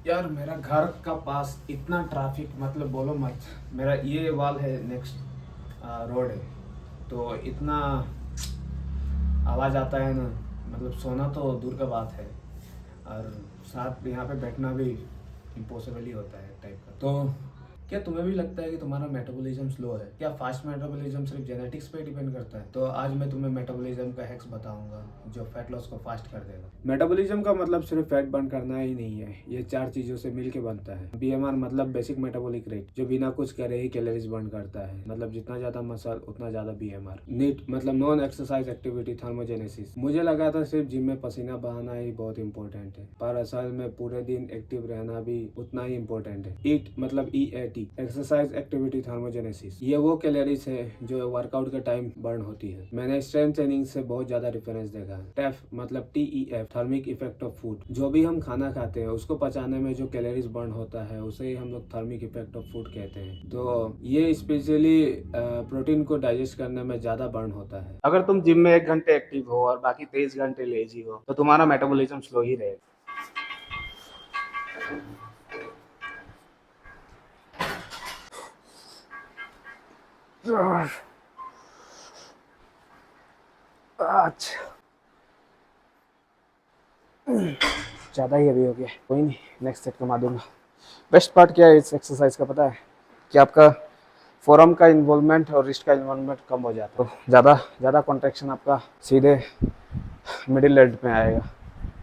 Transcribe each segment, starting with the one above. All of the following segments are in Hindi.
यार मेरा घर का पास इतना ट्रैफिक, मतलब बोलो मत। मेरा ये वाल है, नेक्स्ट रोड है, तो इतना आवाज़ आता है ना, मतलब सोना तो दूर का बात है, और साथ यहाँ पे बैठना भी इम्पॉसिबल ही होता है टाइप का। तो क्या तुम्हें भी लगता है कि तुम्हारा मेटाबॉलिज्म स्लो है? क्या फास्ट मेटाबॉलिज्म सिर्फ जेनेटिक्स पे डिपेंड करता है? तो आज मैं तुम्हें मेटाबॉलिज्म का हैक्स बताऊंगा जो फैट लॉस को फास्ट कर देगा। मेटाबॉलिज्म का मतलब सिर्फ फैट बर्न करना ही नहीं है, ये 4 चीजों से मिलके बनता है। बीएमआर मतलब बेसिक मेटाबॉलिक रेट, जो बिना कुछ करे ही कैलोरीज बर्न करता है, मतलब जितना ज्यादा मसल उतना ज्यादा बीएमआर। नीट मतलब नॉन एक्सरसाइज एक्टिविटी थर्मोजेनेसिस। मुझे लगा था सिर्फ जिम में पसीना बहाना ही बहुत इंपॉर्टेंट है, पर असल में पूरे दिन एक्टिव रहना भी उतना ही इम्पोर्टेंट है। ईट मतलब EAT, एक्सरसाइज एक्टिविटी थर्मोजेनेसिस। ये वो कैलोरीज है जो वर्कआउट के टाइम बर्न होती है। मैंने स्ट्रेंथ ट्रेनिंग से बहुत ज्यादा डिफरेंस देखा है। टेफ मतलब TEF, thermic effect of food. जो भी हम खाना खाते हैं उसको पचाने में जो कैलोरीज बर्न होता है उसे ही हम लोग थर्मिक इफेक्ट ऑफ फूड कहते हैं। तो ये स्पेशली प्रोटीन को डाइजेस्ट करने में ज्यादा बर्न होता है। अगर तुम जिम में 1 घंटे एक्टिव हो और बाकी 23 घंटे लेजी हो तो तुम्हारा मेटाबॉलिज्म स्लो ही रहेगा। अच्छा, ज़्यादा ही अभी हो गया, कोई नहीं, नेक्स्ट सेट कमा दूंगा। बेस्ट पार्ट क्या है इस एक्सरसाइज का पता है? कि आपका फोरम का इन्वॉल्वमेंट और रिस्ट का इन्वॉल्वमेंट कम हो जाता है, तो ज़्यादा ज़्यादा कॉन्ट्रैक्शन आपका सीधे मिडिल लेग में आएगा।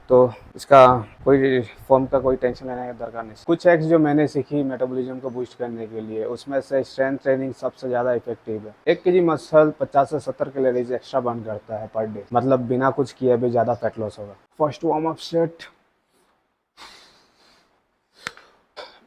तो इसका कोई फॉर्म का कोई टेंशन लेने का दरकार नहीं। कुछ एक्स जो मैंने सीखी मेटाबॉलिज्म को बूस्ट करने के लिए, उसमें से स्ट्रेंथ ट्रेनिंग सबसे ज़्यादा इफेक्टिव है। 1 kg मसल 50 से 70 कैलोरीज एक्स्ट्रा बर्न करता है पर डे, मतलब बिना कुछ किए भी ज़्यादा फैट लॉस होगा। First warm up set.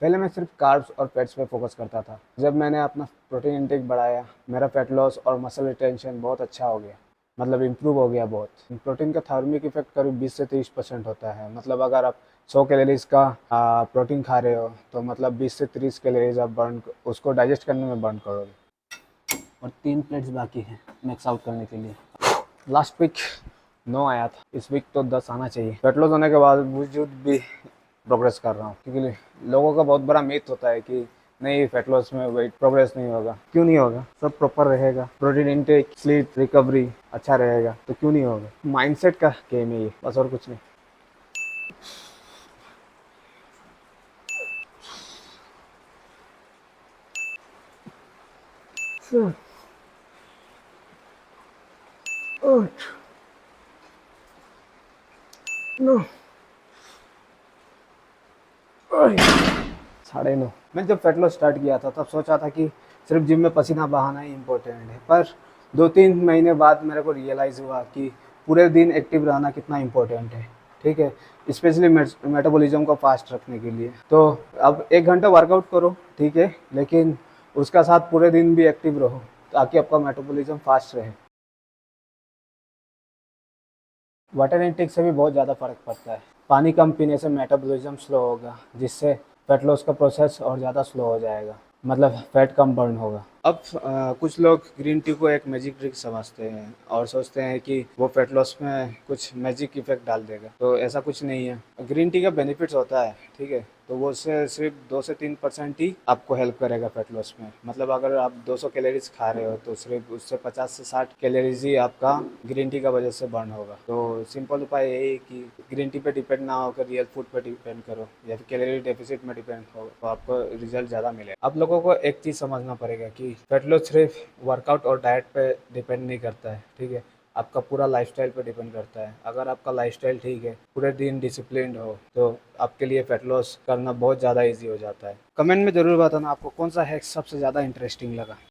पहले मैं सिर्फ कार्ब्स और फैट्स पे फोकस करता था। जब मैंने अपना प्रोटीन इंटेक बढ़ाया, मेरा फैट लॉस और मसल रिटेंशन बहुत अच्छा हो गया, मतलब इम्प्रूव हो गया बहुत। प्रोटीन का थार्मिक इफेक्ट करीब 20 से 30% होता है। मतलब अगर आप 100 कैलोरीज का प्रोटीन खा रहे हो तो मतलब 20 से 30 कैलोरीज आप बर्न, उसको डाइजेस्ट करने में बर्न करोगे। और 3 प्लेट्स बाकी हैं मैक्स आउट करने के लिए। लास्ट वीक 9 आया था, इस वीक तो 10 आना चाहिए। फैट लॉस होने के बावजूद भी प्रोग्रेस कर रहा हूँ, क्योंकि लोगों का बहुत बड़ा मिथ होता है कि नहीं, फैट लॉस में वेट प्रोग्रेस नहीं होगा। क्यों नहीं होगा? सब प्रॉपर रहेगा, प्रोटीन इनटेक, स्लीप, रिकवरी अच्छा रहेगा, तो क्यों नहीं होगा? माइंडसेट का गेम है ये, बस और कुछ नहीं। नो, 9:30। मैं जब फैट लॉस स्टार्ट किया था तब सोचा था कि सिर्फ जिम में पसीना बहाना ही इम्पोर्टेंट है, पर 2-3 महीने बाद मेरे को रियलाइज़ हुआ कि पूरे दिन एक्टिव रहना कितना इम्पोर्टेंट है। ठीक है, स्पेशली मेटाबॉलिज्म को फास्ट रखने के लिए। तो अब 1 घंटा वर्कआउट करो, ठीक है, लेकिन उसका साथ पूरे दिन भी एक्टिव रहो ताकि आपका मेटाबॉलिज्म फास्ट रहे। वाटर इनटेक से भी बहुत ज़्यादा फ़र्क पड़ता है। पानी कम पीने से मेटाबॉलिज्म स्लो होगा, जिससे फैट लॉस का प्रोसेस और ज़्यादा स्लो हो जाएगा, मतलब फैट कम बर्न होगा। अब कुछ लोग ग्रीन टी को एक मैजिक ड्रिंक समझते हैं और सोचते हैं कि वो फैट लॉस में कुछ मैजिक इफेक्ट डाल देगा, तो ऐसा कुछ नहीं है। ग्रीन टी का बेनिफिट्स होता है, ठीक है, तो वो उससे सिर्फ 2 से 3% ही आपको हेल्प करेगा फैट लॉस में। मतलब अगर आप 200 कैलोरीज खा रहे हो तो सिर्फ उससे 50 से 60 कैलोरीज ही आपका ग्रीन टी का वजह से बर्न होगा। तो सिंपल उपाय यही है कि ग्रीन टी पे डिपेंड ना होकर रियल फूड पे डिपेंड करो, या फिर कैलोरी डेफिसिट में डिपेंड हो, तो आपको रिजल्ट ज़्यादा मिलेगा। आप लोगों को एक चीज़ समझना पड़ेगा कि फैट लॉस सिर्फ वर्कआउट और डाइट पे डिपेंड नहीं करता है, ठीक है, आपका पूरा लाइफस्टाइल पे डिपेंड करता है। अगर आपका लाइफस्टाइल ठीक है, पूरे दिन डिसिप्लिन्ड हो, तो आपके लिए फैट लॉस करना बहुत ज़्यादा इजी हो जाता है। कमेंट में ज़रूर बताना आपको कौन सा हैक सबसे ज़्यादा इंटरेस्टिंग लगा।